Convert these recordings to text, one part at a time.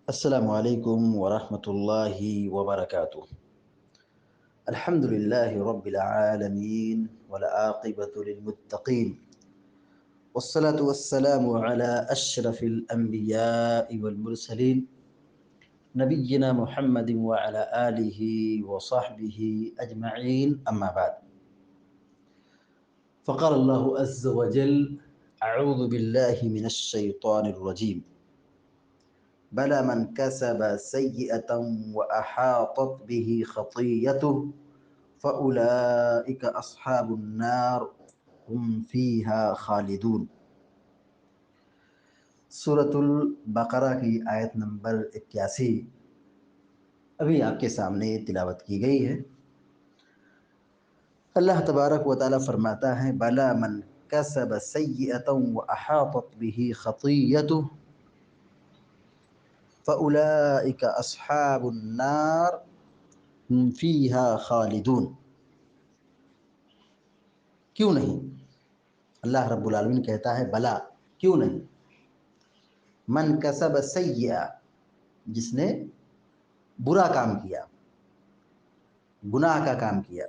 السلام عليكم ورحمة الله وبركاته. الحمد لله رب العالمين والعاقبة للمتقين، والصلاة والسلام على أشرف الأنبياء والمرسلين نبينا محمد وعلى آله وصحبه أجمعين، أما بعد. فقال الله عز وجل: أعوذ بالله من الشيطان الرجيم. بلى من كسب سيئة وأحاطت به خطيئته فأولئك أصحاب النار هم فيها خالدون۔ سورۃ البقرہ کی آیت نمبر 81 ابھی آپ کے سامنے تلاوت کی گئی ہے۔ اللہ تبارک و تعالیٰ فرماتا ہے: بلا من کسب سیئۃ وأحاطت به خطیئته فأولئک اصحاب النار ہم فیہا خالدون۔ کیوں نہیں؟ اللہ رب العالمین کہتا ہے بلا، کیوں نہیں؟ من کسب سیئہ، جس نے برا کام کیا، گناہ کا کام کیا،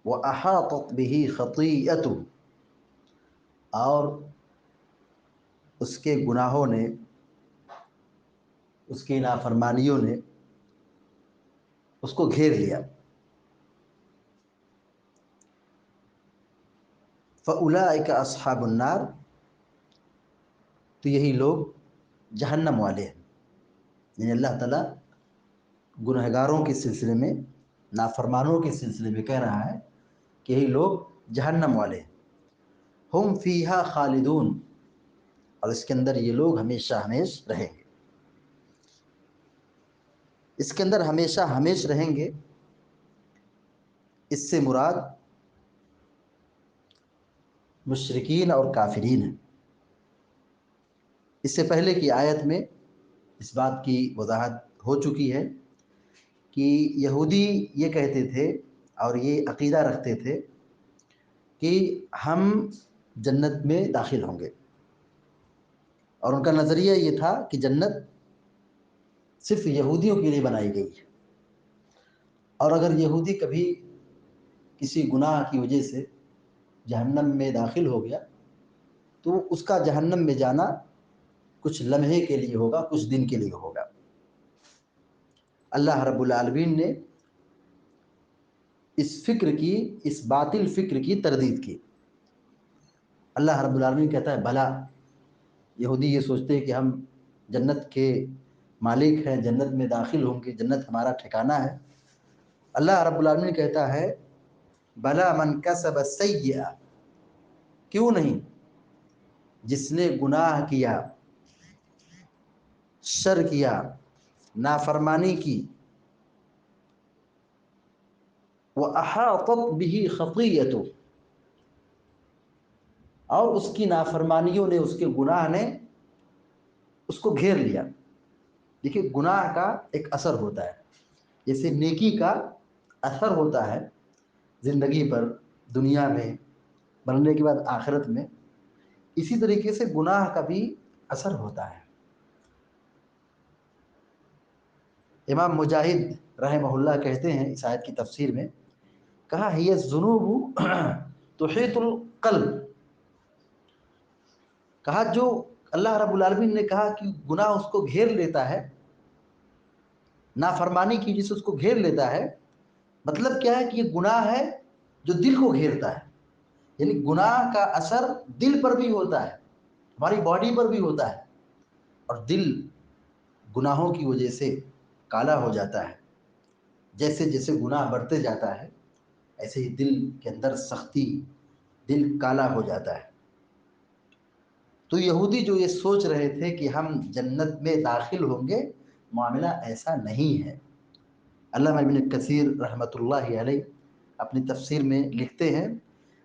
وَأَحَاطَتْ بِهِ خَطِيئَتُهُ، اور اس کے گناہوں نے، اس کی نافرمانیوں نے اس کو گھیر لیا، فَأُولَئِكَ أَصْحَابُ النَّارِ، تو یہی لوگ جہنم والے ہیں۔ یعنی اللہ تعالیٰ گنہگاروں کے سلسلے میں، نافرمانوں کے سلسلے میں کہہ رہا ہے کہ یہی لوگ جہنم والے ہیں۔ ہم فیہا خالدون، اور اس کے اندر یہ لوگ ہمیشہ ہمیش رہیں گے۔ اس کے اندر ہمیشہ ہمیش رہیں گے، اس سے مراد مشرکین اور کافرین ہیں۔ اس سے پہلے کی آیت میں اس بات کی وضاحت ہو چکی ہے کہ یہودی یہ کہتے تھے اور یہ عقیدہ رکھتے تھے کہ ہم جنت میں داخل ہوں گے، اور ان کا نظریہ یہ تھا کہ جنت صرف یہودیوں کے لیے بنائی گئی ہے، اور اگر یہودی کبھی کسی گناہ کی وجہ سے جہنم میں داخل ہو گیا تو اس کا جہنم میں جانا کچھ لمحے کے لیے ہوگا، کچھ دن کے لیے ہوگا۔ اللہ رب العالمین نے اس فکر کی، اس باطل فکر کی تردید کی۔ اللہ رب العالمین کہتا ہے بھلا، یہودی یہ سوچتے ہیں کہ ہم جنت کے مالک ہیں، جنت میں داخل ہوں گے، جنت ہمارا ٹھکانہ ہے۔ اللہ رب العالمین کہتا ہے بلا من کسب سیئہ، کیوں نہیں؟ جس نے گناہ کیا، شر کیا، نافرمانی کی، وَأَحَاطَتْ بِهِ خَطِيئَتُهُ، اور اس کی نافرمانیوں نے، اس کے گناہ نے اس کو گھیر لیا۔ دیکھیے، گناہ کا ایک اثر ہوتا ہے، جیسے نیکی کا اثر ہوتا ہے زندگی پر، دنیا میں، مرنے کے بعد آخرت میں، اسی طریقے سے گناہ کا بھی اثر ہوتا ہے۔ امام مجاہد رحمہ اللہ کہتے ہیں اس آیت کی تفسیر میں، کہا ہی الذنوب تحیط القلب، کہا جو اللہ رب العالمین نے کہا کہ گناہ اس کو گھیر لیتا ہے، نافرمانی کی جس اس کو گھیر لیتا ہے، مطلب کیا ہے کہ یہ گناہ ہے جو دل کو گھیرتا ہے۔ یعنی گناہ کا اثر دل پر بھی ہوتا ہے، ہماری باڈی پر بھی ہوتا ہے، اور دل گناہوں کی وجہ سے کالا ہو جاتا ہے۔ جیسے جیسے گناہ بڑھتے جاتا ہے ایسے ہی دل کے اندر سختی، دل کالا ہو جاتا ہے۔ تو یہودی جو یہ سوچ رہے تھے کہ ہم جنت میں داخل ہوں گے، معاملہ ایسا نہیں ہے۔ علامہ ابن کثیر رحمۃ اللہ علیہ اپنی تفسیر میں لکھتے ہیں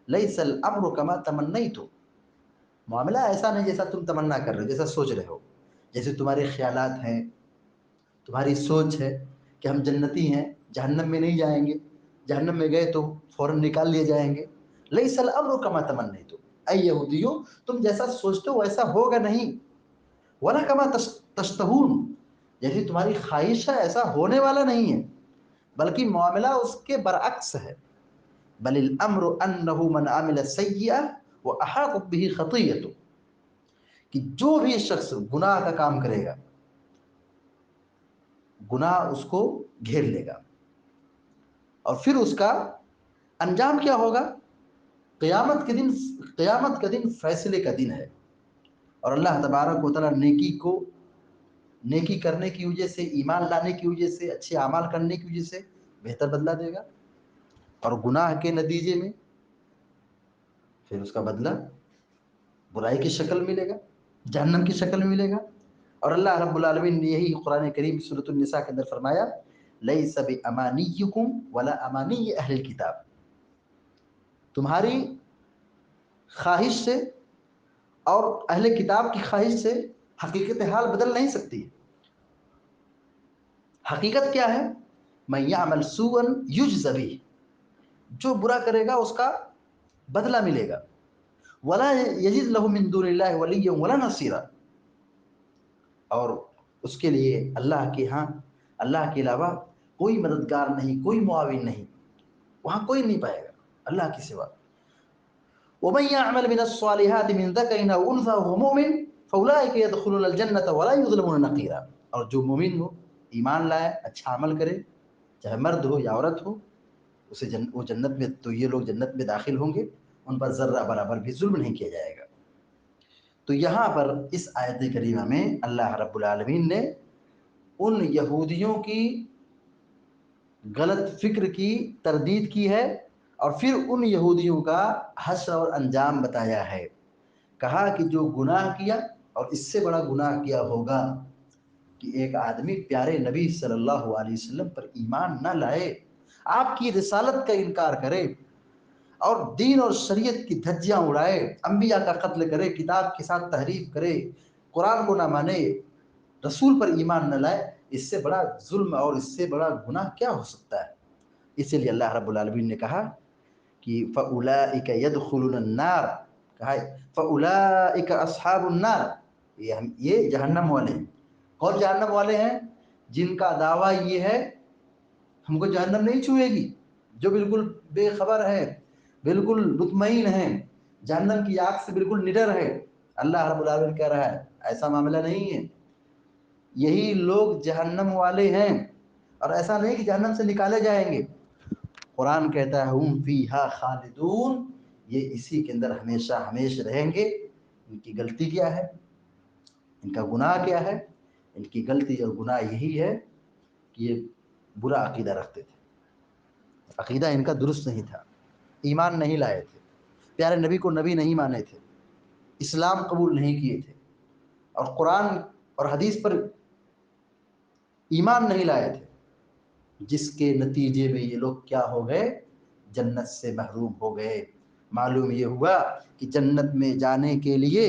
لیس الامر کما تمنیتم، معاملہ ایسا نہیں جیسا تم تمنا کر رہے ہو، جیسا سوچ رہے ہو، جیسے تمہارے خیالات ہیں، تمہاری سوچ ہے کہ ہم جنتی ہیں، جہنم میں نہیں جائیں گے، جہنم میں گئے تو فوراً نکال لیے جائیں گے۔ لیس الامر کما تمنیتم، اے یہودیو، تم جیسا سوچتے ہو ویسا ہوگا نہیں۔ ولا کما تشتہون، جیسی تمہاری خواہش ہے ایسا ہونے والا نہیں ہے، بلکہ معاملہ اس کے برعکس ہے۔ بل الامر انه من عمل سیئہ واحاطت به خطیئته، کہ جو بھی شخص گناہ کا کام کرے گا گناہ اس کو گھیر لے گا، اور پھر اس کا انجام کیا ہوگا؟ قیامت کے دن، قیامت کا دن فیصلے کا دن ہے، اور اللہ تبارک و تعالیٰ نیکی کرنے کی وجہ سے، ایمان لانے کی وجہ سے، اچھے اعمال کرنے کی وجہ سے بہتر بدلہ دے گا، اور گناہ کے نتیجے میں پھر اس کا بدلہ برائی کی شکل ملے گا، جہنم کی شکل میں ملے گا۔ اور اللہ رب العالمین نے یہی قرآن کریم سورۃ النساء کے اندر فرمایا، لیس بامانیکم ولا امانی اہل الکتاب، تمہاری خواہش سے اور اہل کتاب کی خواہش سے حقیقت حال بدل نہیں سکتی۔ حقیقت کیا ہے؟ من یعمل سوءا یجز بہ، جو برا کرے گا اس کا بدلہ ملے گا، ولا یجد له من دون اللہ ولیا ولا نصیرا، اور اس کے لیے اللہ کے ہاں، اللہ کے علاوہ کوئی مددگار نہیں، کوئی معاون نہیں، وہاں کوئی نہیں پائے گا اللہ کے سوا۔ ومن يعمل من الصالحات من ذكر او انثى وهو مؤمن فاولئك يدخلون الجنه ولا يظلمون نقيرا، اور جو مومن ہو، ایمان لائے، اچھا عمل کرے، چاہے مرد ہو یا عورت ہو، اسے وہ جنت میں، تو یہ لوگ جنت میں داخل ہوں گے، ان پر ذرہ برابر بھی ظلم نہیں کیا جائے گا۔ تو یہاں پر اس آیت کریمہ میں اللہ رب العالمین نے ان یہودیوں کی غلط فکر کی تردید کی ہے، اور پھر ان یہودیوں کا حشر اور انجام بتایا ہے۔ کہا کہ جو گناہ کیا، اور اس سے بڑا گناہ کیا ہوگا کہ ایک آدمی پیارے نبی صلی اللہ علیہ وسلم پر ایمان نہ لائے، آپ کی رسالت کا انکار کرے، اور دین اور شریعت کی دھجیاں اڑائے، انبیاء کا قتل کرے، کتاب کے ساتھ تحریف کرے، قرآن کو نہ مانے، رسول پر ایمان نہ لائے، اس سے بڑا ظلم اور اس سے بڑا گناہ کیا ہو سکتا ہے؟ اسی لیے اللہ رب العالمین نے کہا کہ فَأُولَئِكَ يَدْخُلُونَ النَّارَ، کہا ہے فَأُولَئِكَ أَصْحَابُ النَّارِ، یہ جہنم والے ہیں۔ کون جہنم والے ہیں؟ جن کا دعویٰ یہ ہے ہم کو جہنم نہیں چھوئے گی، جو بالکل بے خبر ہے، بالکل مطمئن ہے، جہنم کی آگ سے بالکل نڈر ہے۔ اللہ رب العالمین کہہ رہا ہے ایسا معاملہ نہیں ہے، یہی لوگ جہنم والے ہیں، اور ایسا نہیں کہ جہنم سے نکالے جائیں گے۔ قرآن کہتا ہے ہم فیہا خالدون، یہ اسی کے اندر ہمیشہ ہمیشہ رہیں گے۔ ان کی غلطی کیا ہے؟ ان کا گناہ کیا ہے؟ ان کی غلطی اور گناہ یہی ہے کہ یہ برا عقیدہ رکھتے تھے، عقیدہ ان کا درست نہیں تھا، ایمان نہیں لائے تھے، پیارے نبی کو نبی نہیں مانے تھے، اسلام قبول نہیں کیے تھے، اور قرآن اور حدیث پر ایمان نہیں لائے تھے، جس کے نتیجے میں یہ لوگ کیا ہو گئے؟ جنت سے محروم ہو گئے۔ معلوم یہ ہوا کہ جنت میں جانے کے لیے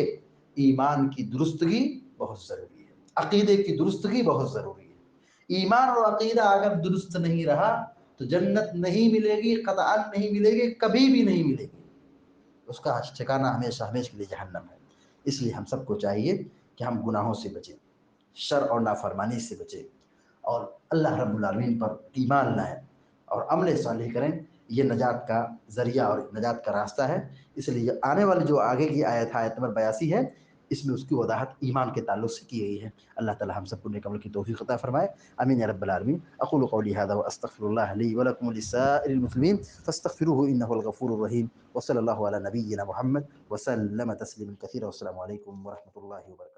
ایمان کی درستگی بہت ضروری ہے، عقیدے کی درستگی بہت ضروری ہے۔ ایمان اور عقیدہ اگر درست نہیں رہا تو جنت نہیں ملے گی، قطعاً نہیں ملے گی، کبھی بھی نہیں ملے گی، اس کا ٹھکانہ ہمیشہ ہمیشہ کے لیے جہنم ہے۔ اس لیے ہم سب کو چاہیے کہ ہم گناہوں سے بچیں، شر اور نافرمانی سے بچیں، اور اللہ رب العالمین پر ایمان لائیں اور عمل صالح کریں۔ یہ نجات کا ذریعہ اور نجات کا راستہ ہے۔ اس لیے آنے والی جو آگے کی آیت ہے، آیت نمبر 82 ہے، اس میں اس کی وضاحت ایمان کے تعلق سے کی گئی ہے۔ اللہ تعالی ہم سب کو نیک عمل کی توفیق عطا فرمائے، آمین یا رب العالمین۔ اقول قولی هذا واستغفر الله لي ولكم ولسائر المسلمين فاستغفروه انه الغفور الرحيم، وصلى الله على نبينا محمد وسلم تسليما كثيرا، والسلام عليكم ورحمة الله وبركاته۔